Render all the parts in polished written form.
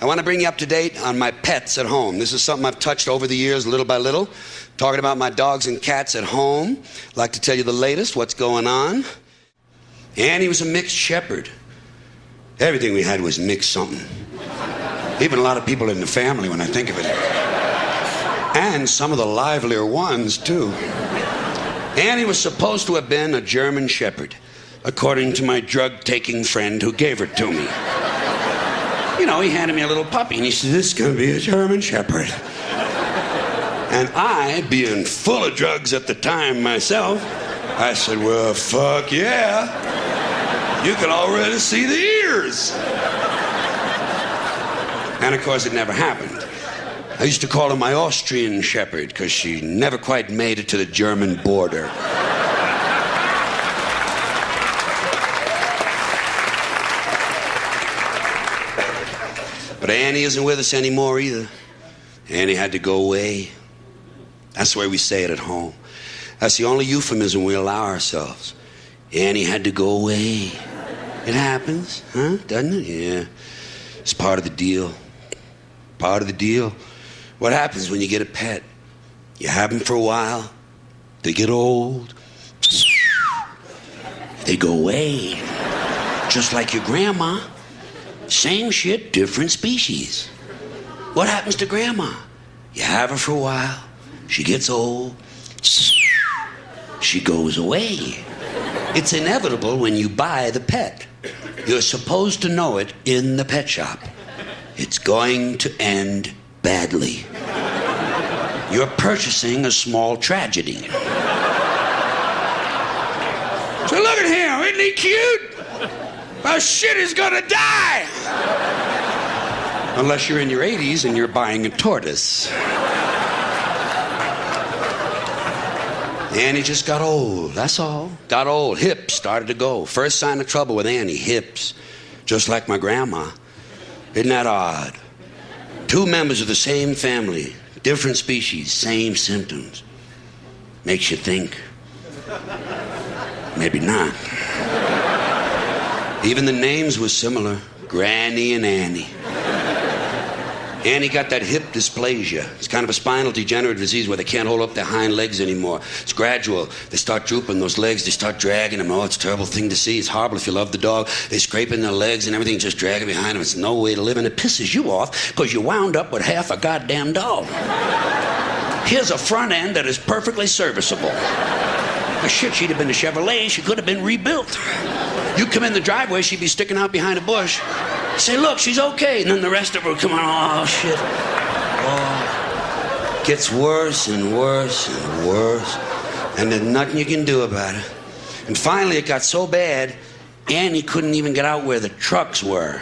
want to bring you up to date on my pets at home. This is something I've touched over the years, little by little. Talking about my dogs and cats at home. I'd like to tell you the latest, what's going on. Annie was a mixed shepherd. Everything we had was mixed something. Even a lot of people in the family, when I think of it. And some of the livelier ones, too. Annie was supposed to have been a German shepherd, according to my drug-taking friend who gave her to me. You know, he handed me a little puppy, and he said, "This is going to be a German shepherd." And I, being full of drugs at the time myself, I said, "Well, fuck yeah. You can already see the ears." And of course, it never happened. I used to call her my Austrian shepherd because she never quite made it to the German border. But Annie isn't with us anymore either. Annie had to go away. That's the way we say it at home. That's the only euphemism we allow ourselves. Annie had to go away. It happens, huh? Doesn't it? Yeah. It's part of the deal. Part of the deal. What happens when you get a pet? You have them for a while. They get old. They go away. Just like your grandma. Same shit, different species. What happens to grandma? You have her for a while. She gets old. She goes away. It's inevitable when you buy the pet. You're supposed to know it in the pet shop. It's going to end badly. You're purchasing a small tragedy. So look at him, isn't he cute? Our shit is gonna die! Unless you're in your 80s and you're buying a tortoise. Annie just got old, that's all. Got old, hips started to go. First sign of trouble with Annie, hips. Just like my grandma. Isn't that odd? Two members of the same family, different species, same symptoms. Makes you think. Maybe not. Even the names were similar, Granny and Annie. Annie got that hip dysplasia. It's kind of a spinal degenerative disease where they can't hold up their hind legs anymore. It's gradual. They start drooping those legs. They start dragging them. Oh, it's a terrible thing to see. It's horrible if you love the dog. They're scraping their legs and everything, just dragging behind them. It's no way to live, and it pisses you off because you wound up with half a goddamn dog. Here's a front end that is perfectly serviceable. Shit, she'd have been a Chevrolet. She could have been rebuilt. You come in the driveway, she'd be sticking out behind a bush. Say, "Look, she's okay." And then the rest of her would come on, "Oh, shit." Oh. Gets worse and worse and worse. And there's nothing you can do about it. And finally, it got so bad, Annie couldn't even get out where the trucks were.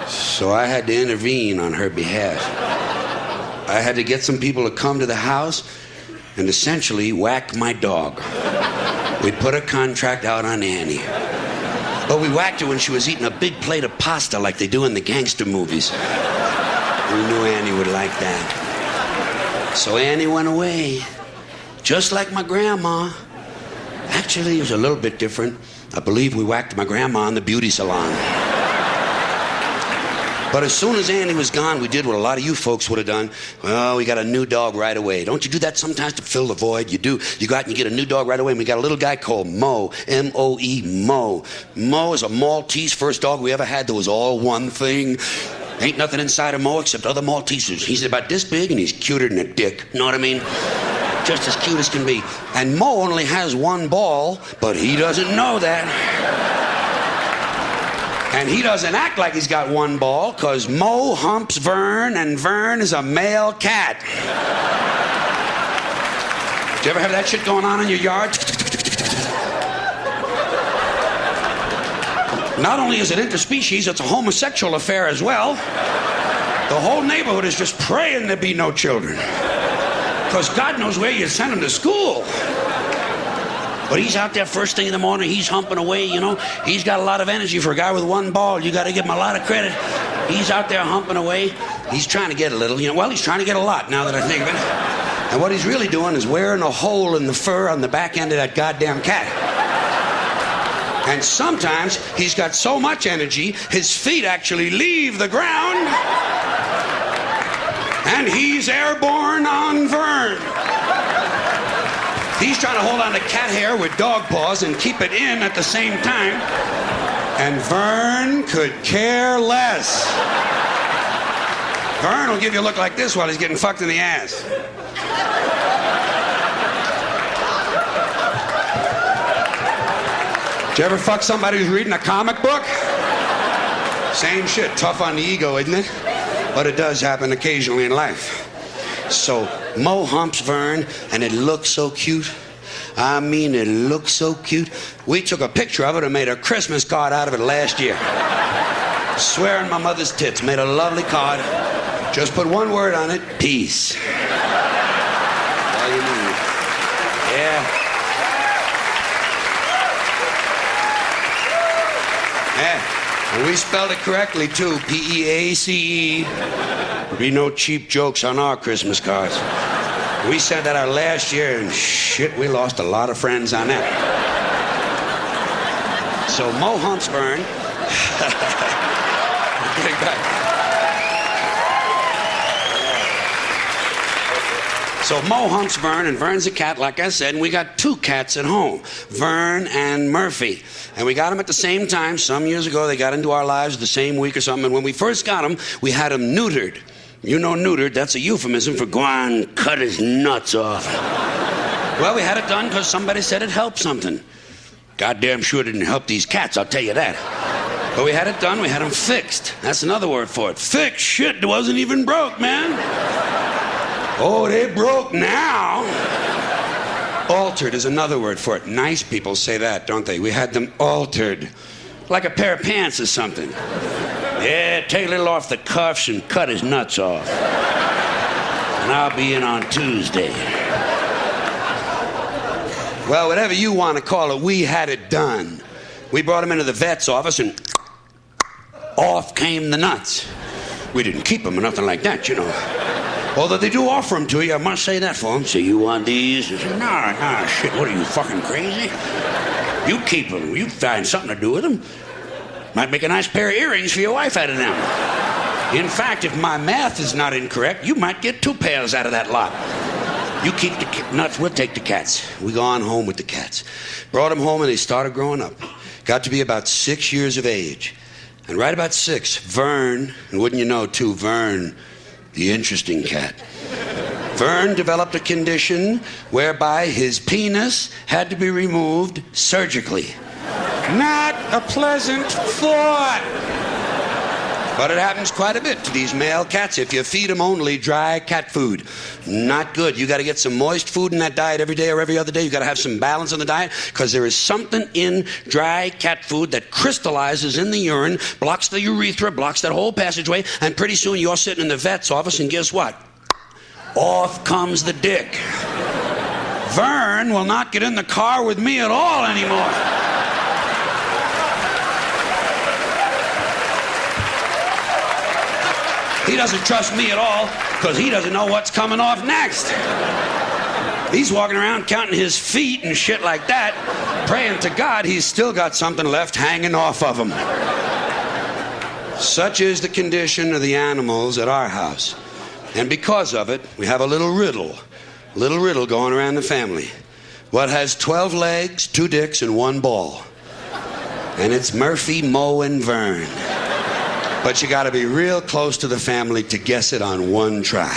So I had to intervene on her behalf. I had to get some people to come to the house and essentially whack my dog. We put a contract out on Annie. But we whacked her when she was eating a big plate of pasta like they do in the gangster movies. We knew Annie would like that. So Annie went away, just like my grandma. Actually, it was a little bit different. I believe we whacked my grandma in the beauty salon. But as soon as Annie was gone, we did what a lot of you folks would have done. Well, we got a new dog right away. Don't you do that sometimes to fill the void? You do. You go out and you get a new dog right away. And we got a little guy called Mo, M-O-E, Mo. Mo is a Maltese, first dog we ever had that was all one thing. Ain't nothing inside of Mo except other Maltesers. He's about this big and he's cuter than a dick. Know what I mean? Just as cute as can be. And Mo only has one ball, but he doesn't know that. And he doesn't act like he's got one ball, because Mo humps Verne, and Verne is a male cat. Did you ever have that shit going on in your yard? Not only is it interspecies, it's a homosexual affair as well. The whole neighborhood is just praying there be no children. Because God knows where you send them to school. But he's out there first thing in the morning, he's humping away, you know. He's got a lot of energy for a guy with one ball. You got to give him a lot of credit. He's out there humping away. He's trying to get a little, you know. Well, he's trying to get a lot now that I think of it. And what he's really doing is wearing a hole in the fur on the back end of that goddamn cat. And sometimes he's got so much energy, his feet actually leave the ground, and he's airborne on Verne. He's trying to hold on to cat hair with dog paws and keep it in at the same time. And Verne could care less. Verne will give you a look like this while he's getting fucked in the ass. Did you ever fuck somebody who's reading a comic book? Same shit, tough on the ego, isn't it? But it does happen occasionally in life. So Mo humps Verne, and it looks so cute. I mean, it looks so cute. We took a picture of it and made a Christmas card out of it last year. Swearing my mother's tits, made a lovely card. Just put one word on it, peace. All you need. Yeah. Yeah. And we spelled it correctly, too. P-E-A-C-E. There'll be no cheap jokes on our Christmas cards. We sent that out last year, and shit, we lost a lot of friends on that. So Mo humps Verne. Getting back. So Mo humps Verne, and Verne's a cat, like I said, and we got two cats at home, Verne and Murphy. And we got them at the same time. Some years ago, they got into our lives the same week or something, and when we first got them, we had them neutered. You know neutered, that's a euphemism for go on, cut his nuts off. Well, we had it done because somebody said it helped something. Goddamn sure didn't help these cats, I'll tell you that. But we had it done, we had them fixed. That's another word for it. Fixed? Shit, it wasn't even broke, man. Oh, they broke now. Altered is another word for it. Nice people say that, don't they? We had them altered. Like a pair of pants or something. Yeah, take a little off the cuffs and cut his nuts off. And I'll be in on Tuesday. Well, whatever you want to call it, we had it done. We brought him into the vet's office and off came the nuts. We didn't keep them or nothing like that, you know. Although they do offer them to you, I must say that for them. Say, you want these? I say, nah, shit, what are you, fucking crazy? You keep them. You find something to do with them. Might make a nice pair of earrings for your wife out of them. In fact, if my math is not incorrect, you might get 2 pairs out of that lot. You keep the nuts, we'll take the cats. We go on home with the cats. Brought them home and they started growing up. Got to be about 6 years of age. And right about 6, Verne, and wouldn't you know too, Verne, the interesting cat. Verne developed a condition whereby his penis had to be removed surgically. Not a pleasant thought. But it happens quite a bit to these male cats if you feed them only dry cat food. Not good. You got to get some moist food in that diet every day or every other day. You got to have some balance in the diet because there is something in dry cat food that crystallizes in the urine, blocks the urethra, blocks that whole passageway, and pretty soon you're sitting in the vet's office and guess what? Off comes the dick. Verne will not get in the car with me at all anymore. He doesn't trust me at all because he doesn't know what's coming off next. He's walking around counting his feet and shit like that, praying to God he's still got something left hanging off of him. Such is the condition of the animals at our house. And because of it, we have a little riddle going around the family. What has 12 legs, 2 dicks, and 1 ball? And it's Murphy, Mo, and Verne. But you got to be real close to the family to guess it on one try.